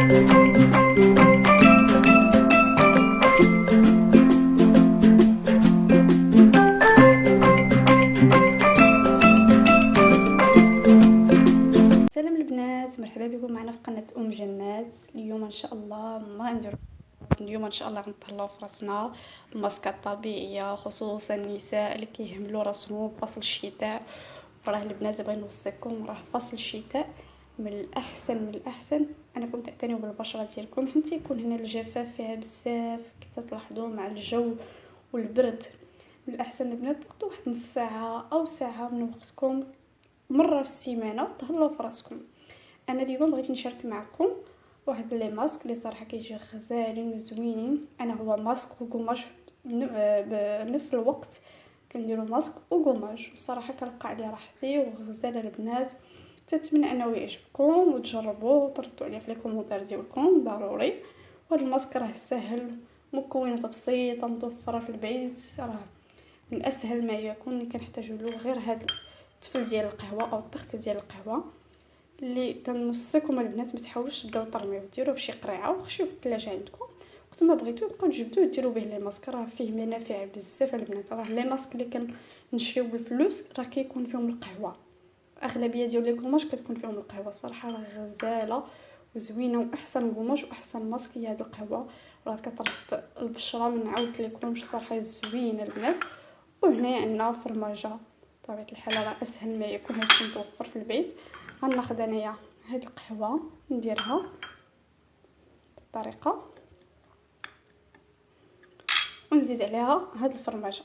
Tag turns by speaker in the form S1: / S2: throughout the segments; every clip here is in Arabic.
S1: سلام البنات، مرحبا بكم معنا في قناه ام جنات. اليوم ان شاء الله ما ندير اليوم ان شاء الله غنطلعوا في راسنا الماسكات الطبيعيه، خصوصا النساء اللي كيهملوا راسهم في فصل الشتاء. وراه البنات بغي نوصيكم، راه في فصل الشتاء من الاحسن انكم تعتنيوا بالبشره ديالكم، حيت يكون هنا الجفاف فيها بزاف كي تلاحظوا مع الجو والبرد. من الاحسن البنات تاخذوا واحد نص ساعه او ساعه من وقتكم مره في السيمانه تهلاو في راسكم. انا اليوم بغيت نشارك معكم واحد لي ماسك اللي صراحه كيجي غزالين وزوينين. انا هو ماسك وقماش بنفس الوقت، كنديروا ماسك وقماش، الصراحه كنلقى عليه راحتي وغزاله البنات. تتمنى انه يعجبكم وتجربوه وتردوا عليه في لي كومونتير ديالكم ضروري. وهذا الماسك راه سهل، مكونات بسيطه متوفره في البيت، راه من اسهل ما يكون. اللي كنحتاجو له غير هذا التفل ديال القهوه او التخت ديال القهوه اللي تنوصيكم البنات ما تحاولوش تبداو ترميوه، ديروه في شي قريعه وخشيوه في الثلاجه عندكم، وقت ما بغيتو تبقاو تجبدوه ديروا به لي ماسك. راه فيه منافع بزاف البنات. راه لي ماسك اللي كنشريو بالفلوس راه كيكون فيهم القهوه، اغلبيه ديال لي كوماج كتكون فيهم القهوه. الصراحه راه غزاله وزوينه، واحسن كوماج واحسن ماسك هي هاد القهوه. راه كترد البشره، من عاود لكمش الصراحه زوينه البنات. وهنا عندنا فرماجه بطبيعه الحال، راه اسهل ما يكون هادشي متوفر في البيت. غناخذ انايا هاد القهوه نديرها بالطريقه ونزيد عليها هاد الفرماجه.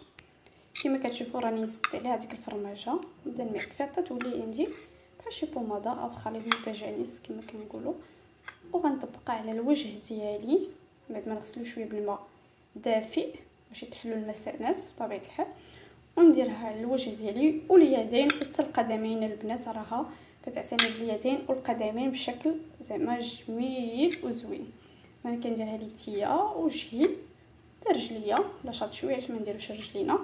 S1: كما كتشوفوا راني زدت عليها ديك الفرماجه، نبدا نميع كفايه حتى تولي عندي بحال شي بوماده او خليط متجانس كما كنقولوا. وغنطبقها على الوجه ديالي بعد ما نغسلو شويه بالماء دافئ باش يتحلوا المسامات بطبيعه الحال، ونديرها على الوجه ديالي واليدين حتى القدمين البنات. راها كتعتني باليدين والقدمين بشكل زعما جميل وزوين. انا كنديرها ليتيا وجهي حتى رجليا، لا شاط شويه علاش ما نديروش رجلينا.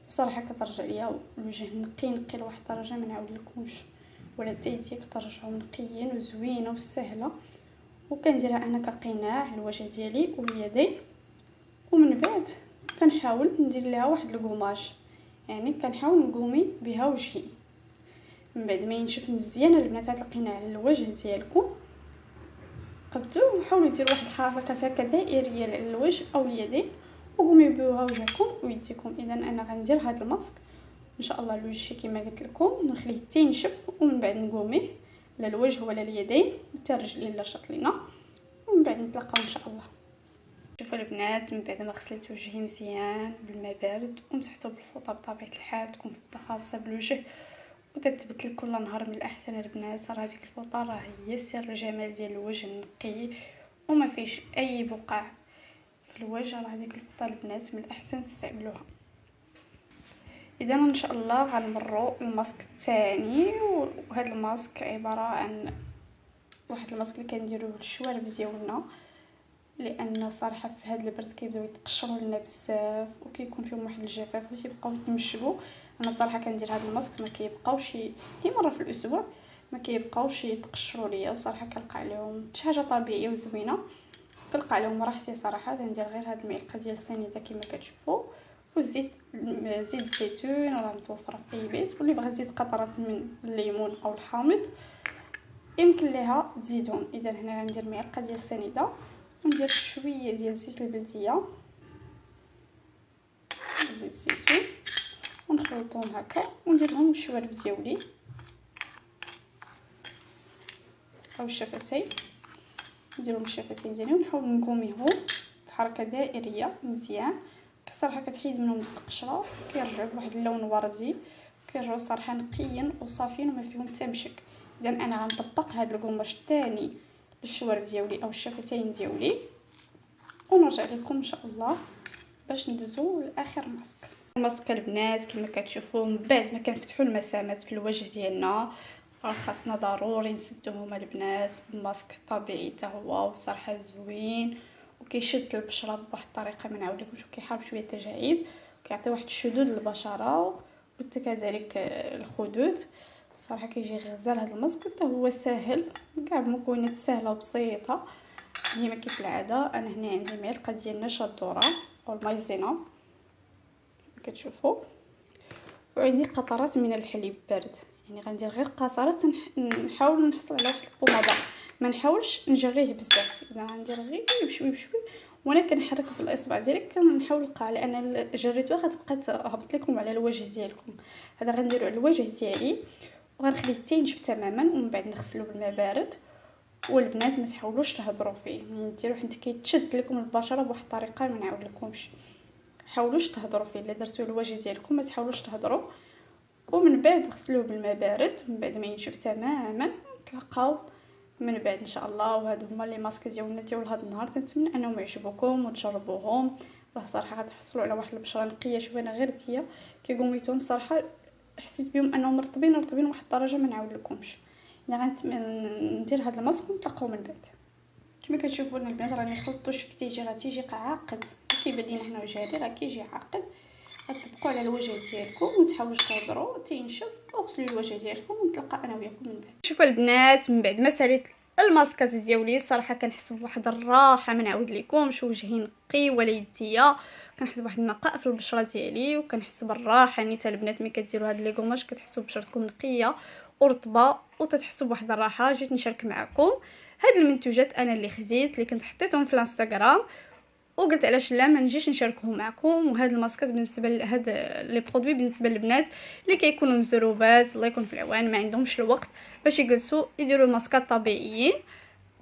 S1: بصراحه كترجع ليا الوجه نقي لواحد الدرجه ما نعاودلكمش، ولا يديتي كترجعوا نقيين وزوينه وسهله. وكنديرها انا كقناع الوجه ديالي واليدين، ومن بعد كنحاول ندير لها واحد القماش، يعني كنحاول نقومي بها وجهي. من بعد ما ينشف مزيان البنات هاد القناع على الوجه ديالكم، قبضوا وحاولوا ديروا واحد الحركه هكا دائريه على الوجه او اليدين، وقومي بها وجهكم ويديكم. اذا انا غندير هاد الماسك ان شاء الله الوجه كما قلت لكم، نخليه حتى ينشف ومن بعد نقوميه لا الوجه ولا اليدين حتى الرجلين لا شاط لينا، ومن بعد نتلاقاو ان شاء الله. شوفوا البنات، من بعد ما غسلت وجهي مزيان بالماء بارد ومسحته بالفوطه بطبيعه الحال، تكون فوطه خاصه بالوجه وتتبدل كل نهار. من الاحسن البنات راه هذيك الفوطه راه هي سر الجمال ديال الوجه النقي وما فيش اي بقع في الوجه. راه هذيك الفوطه البنات من الاحسن تستعملوها. اذا ان شاء الله غنمروا الماسك الثاني. وهذا الماسك عباره عن واحد الماسك اللي كنديروه للشوارب ديالنا، لان صراحه في هذا البرد كيبداو يتقشروا لنا بزاف وكيكون فيهم واحد الجفاف وتيبقاو يتمشقوا. انا صراحه كندير هذا الماسك ما كيبقاوش هي مره في الاسبوع ما كيبقاوش يتقشروا ليا، وصراحه كنلقى عليهم شي حاجه طبيعيه وزوينه، كنلقى عليهم راحتي صراحه. ندير غير هاد المعلقه ديال السنيده كما كتشوفوا، والزيت زيت الزيتون راه متوفره في اي بيت، واللي بغى تزيد قطرات من الليمون او الحامض يمكن ليها تزيدون. اذا هنا غندير معلقه ديال السنيده وندير شويه ديال زيت البلديه زيت الزيتون ونخلطهم هكا وندير لهم الشوارب ديالي او الشفتين، نديرهم الشفتين ديالي ونحاول نقوميهم بحركه دائريه مزيان. الصراحه كتحيد منهم ديك القشره، كيرجعوا بواحد اللون وردي، كيرجعوا الصراحه نقيين وصافيين وما فيهم حتى مشك. اذا انا غنطبق هذا القماش الثاني للشوارب ديالي او الشفتين ديالي ونرجع لكم ان شاء الله باش ندوزو لاخر ماسك. الماسك البنات كما كتشوفوا من بعد ما كنفتحوا المسامات في الوجه ديالنا راه خاصنا ضروري نسدوهم البنات بالماسك الطبيعي حتى هو، وصراحه زوين وكيشد البشره بواحد الطريقه ما نعاودلكمش، وكيحارب شويه التجاعيد وكيعطي واحد الشدود للبشره وحتى كذلك الخدود. صراحه كيجي غزال هذا الماسك، حتى هو ساهل كاع بمكونات سهله وبسيطه ديما كيف العاده. انا هنا عندي معلقه ديال نشا الذره او المايزينا كتشوفوا، وعندي قطرات من الحليب بارد. يعني غندير غير قطرات، نحاول نحصل على واحد البوماضه، ما نحاولش نجريه بزاف. اذا غندير غير بشوي بشوي وانا كنحرك بالاصبع ديالي، كنحاول نلقى، لان جريتوها غتبقى تهبط لكم على الوجه ديالكم. هذا غنديرو على الوجه ديالي وغنخليه حتى ينشف تماما، ومن بعد نغسلو بالماء بارد. والبنات ما تحاولوش تهضروا فيه، ملي ديروه حيت كيتشد لكم البشره بواحد الطريقه ما نعاود لكمش. حاولوش تهضروا فيه، الا درتوه الوجه ديالكم ما تحاولوش تهضروا. ومن بعد غسلوه بالماء بارد، من بعد ما ينشف تماما نتلاقاو من بعد ان شاء الله. وهادو هما لي ماسك ديالنا ديال هذا النهار، كنتمنى انهم يعجبوكم وتجربوهم. راه صراحه غتحصلوا على واحد البشره نقيه شويه غير ديا كيقوميتهم. صراحه حسيت بهم انهم رطبين واحد الدرجه ما نعاود لكمش. يعني ندير هذا الماسك ونتلاقاو من بعد. كما كتشوفوا البنات راني خلطتوش غتيجي عاقد، كيبان لينا هنا جاري راه كيجي عاقد. غتطبقوا على الوجه ديالكم ومتحاولوش تهضروا تينشف، وغسلوا الوجه ديالكم ونتلاقى انا وياكم من بعد. شوفوا البنات من بعد ما ساليت الماسكات ديالي صراحه كنحس بواحد الراحه، ما نعاود لكمش. وجهي نقي ولا يديا، كنحس بواحد النقاء في البشره ديالي وكنحس بالراحه. نيت البنات ملي كديروا هاد لي كوماج كتحسوا بشرتكم نقيه ورطبه وتتحسوا بواحد الراحه. جيت نشارك معكم هاد المنتوجات انا اللي خديت، اللي كنت حطيتهم في الانستغرام، وقلت علاش لا ما نجيش نشاركهم معكم. وهاد الماسكات بالنسبه لهاد لي برودوي بالنسبه للبنات اللي كيكونوا مزروبات الله يكون في العوان، ما عندهمش الوقت باش يجلسوا يديروا الماسكات طبيعيين،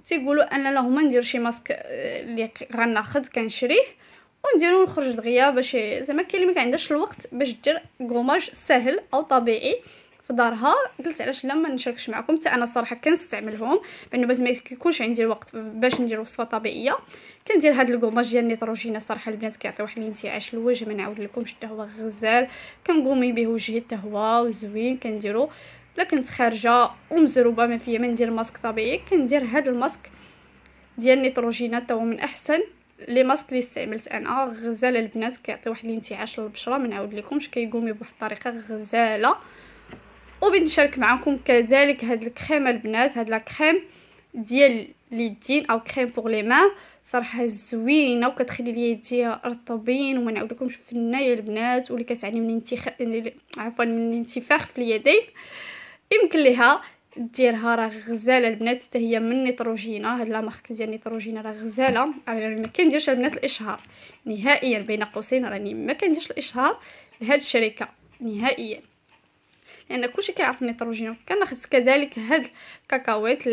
S1: تيقولوا ان لا هما ندير شي ماسك اللي غناخذ كنشريه ونديرو نخرج دغيا باش زعما كاين اللي ما عندهاش الوقت باش دير كوماج سهل او طبيعي في دارها. قلت علاش لا ما نشاركش معكم. حتى انا صراحه كنستعملهم، لانه باش ما يكونش عندي الوقت باش ندير وصفه طبيعيه كندير هاد الكوماج ديال نيتروجينا. صراحه البنات كيعطي واحد الانتعاش للوجه ما نعاود لكمش، حتى هو غزال كنقومي به وجهي حتى هو وزوين كنديرو. لا كنت خارجه ومزروبه ما فيا ما ندير ماسك طبيعي كندير هاد الماسك ديال نيتروجينا، حتى هو من احسن لي ماسك اللي استعملت انا. غزاله البنات كيعطي واحد الانتعاش للبشره ما نعاود لكمش، كيقومي بواحد الطريقه غزاله. وبنشارك معكم كذلك هاد الكريم البنات، هاد لا كريم ديال اليدين او كريم بور لي مان، صراحه زوينه وكتخلي لي يدي رطبين وما نعاود لكمش فنه يا البنات. واللي كتعاني من من انتفاخ في اليدين يمكن ليها ديرها، راه غزاله البنات. حتى هي من نيتروجينا، هاد لا مارك ديال نيتروجينا راه غزاله. ما كنديرش البنات الاشهار نهائيا، بين قوسين راني ما كنديرش الاشهار لهاد الشركه نهائيا، لان كلشي كيعرف نيتروجينا. كناخذ كذلك هاد الكاكاوات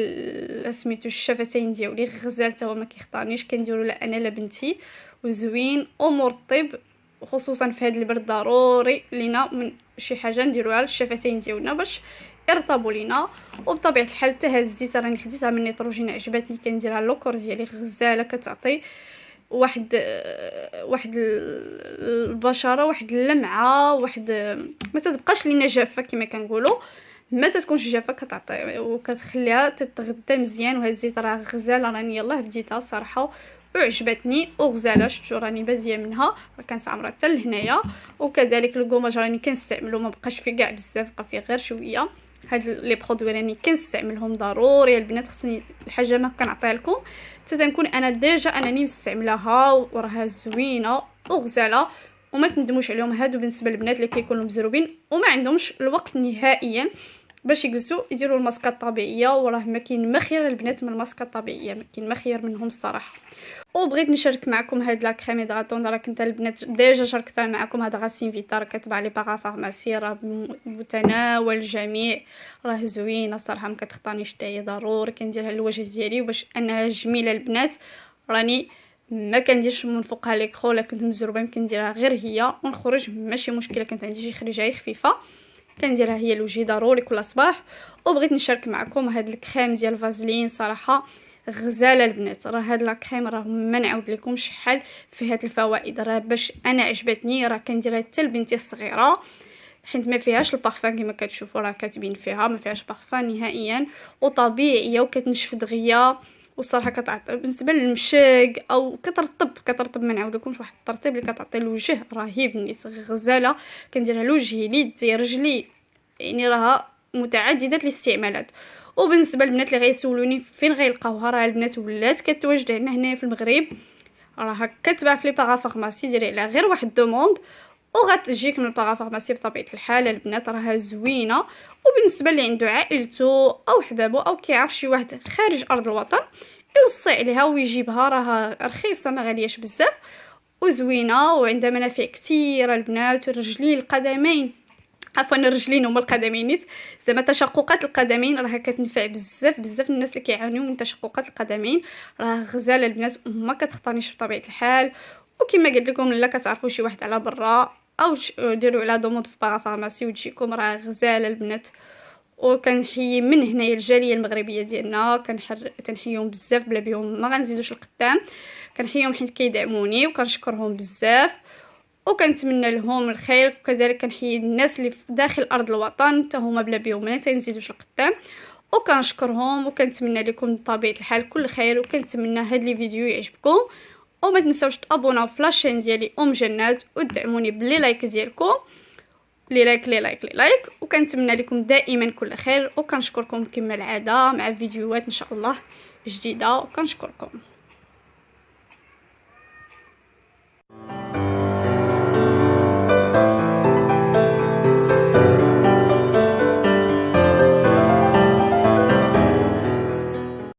S1: سميتو الشفتين ديالي غزال، حتى هو ما كيخطانيش كنديرو لا انا لا بنتي، وزوين ومرطب. خصوصا في هاد البرد ضروري لينا من شي حاجه نديروها للشفتين ديالنا باش يرطبوا لينا. وبطبيعه الحال حتى هاد الزيت راني خديتها من نيتروجين عجبتني، كنديرها لوكور ديالي غزاله، كتعطي واحد البشره، واحد اللمعه، واحد ما تتبقاش لينا جافه كما كنقولوا، ما تتكونش جافه كتعطي وكتخليها تتغذى مزيان. وهاد الزيت راه غزال، راني يلاه بديتها صراحه وعجبتني وغزاله. شفتوا راني باديه منها كانت عامره حتى لهنايا. وكذلك الكوماج راني كنستعملو، ما بقاش فيه كاع بزاف، بقى فيه غير شويه. هاد لي برودوي راني كنستعملهم ضروري البنات، خصني الحاجه ما كنعطيها لكم حتى تنكون انا ديجا انني مستعملاها وراها زوينه وغزاله وما تندموش عليهم. هادو بالنسبه للبنات اللي كيكونوا مزروبين وما عندهمش الوقت نهائيا باش يجلسوا يديروا الماسكات الطبيعيه، وراه ما كاين ما خير البنات من الماسكات الطبيعيه، ما كاين ما خير منهم الصراحه. وبغيت نشارك معكم هاد لا كريم هيدراتون، راه كنت البنات ديجا شاركتها معكم. هذا غاسين فيتا راه كتباع لي باغا فارماسي، راه متناول الجميع، راه زوينه صراحه ما كتخطانيش حتى هي. ضروري كنديرها للوجه ديالي وباش انها جميله البنات. راني ما كنديرش من فوقها لي كرو، لا كنت مزروبه كنديرها غير هي ونخرج ماشي مشكله. كانت عندي شي خريجه خفيفه كنديرها هي لوجهي ضروري كل صباح. وبغيت نشارك معكم هاد الكريم ديال فازلين، صراحه غزاله البنات. راه هاد لا كريم راه ما نعاود لكم شحال في هاد الفوائد، راه باش انا عجبتني راه كنديرها حتى لبنتي الصغيره، حيت ما فيهاش البارفان كما كتشوفوا راه كاتبين فيها ما فيهاش بارفان نهائيا، وطبيعيه وكتنشف دغيا. والصراحه كتعطي بالنسبه للمشاق او كترطب ما نعاودلكمش واحد الترطيب اللي كتعطي الوجه رهيب. نيت غزاله كنديرها لوجهي ليدي رجلي، يعني راها متعدده الاستعمالات. وبالنسبه للبنات اللي غيسولوني فين غيلقاوها، راه البنات ولات كتواجد عندنا هنايا في المغرب، راه كتباع في لي بارافارماسي، ديري عليها غير واحد دوموند وغتجيك من البارافارماسي. بطبيعه الحال البنات راها زوينه. وبالنسبه اللي عنده عائلته او حبابه او كيعرف شي واحد خارج ارض الوطن يوصي عليها ويجيبها، راها رخيصه ما غالياش بزاف وزوينه وعندها منافع كثيره. البنات الرجلين القدمين، عفوا الرجلين هما القدمين نيت، زعما تشققات القدمين راها كتنفع بزاف بزاف الناس اللي كيعانيو من تشققات القدمين. راه غزاله البنات وما كتخطانيش بطبيعه الحال. وكما قلت لكم الا كتعرفوا شي واحد على برا او ديروا على دوموند في بارافارماسي وتجيكم، راه غزاله البنات. وكنحيي من هنايا الجاليه المغربيه ديالنا، تنحييهم بزاف، بلا بهم ما غنزيدوش القدام. كنحييهم حيت كيدعموني وكنشكرهم بزاف وكنتمنى لهم الخير. وكذلك كنحيي الناس اللي في داخل ارض الوطن حتى هما بلا بهم ما تنزيدوش القدام، وكنشكرهم وكنتمنى لكم بطبيعه الحال كل خير. وكنتمنى هاد لي فيديو يعجبكم، وما تنساوش تابوناو في لاشين ديالي جنات ودعموني بلي لايك ديالكم، لي لايك لي لايك لي لايك. وكنتمنى لكم دائما كل خير، وكنشكركم كما العاده مع فيديوهات ان شاء الله جديده، وكنشكركم.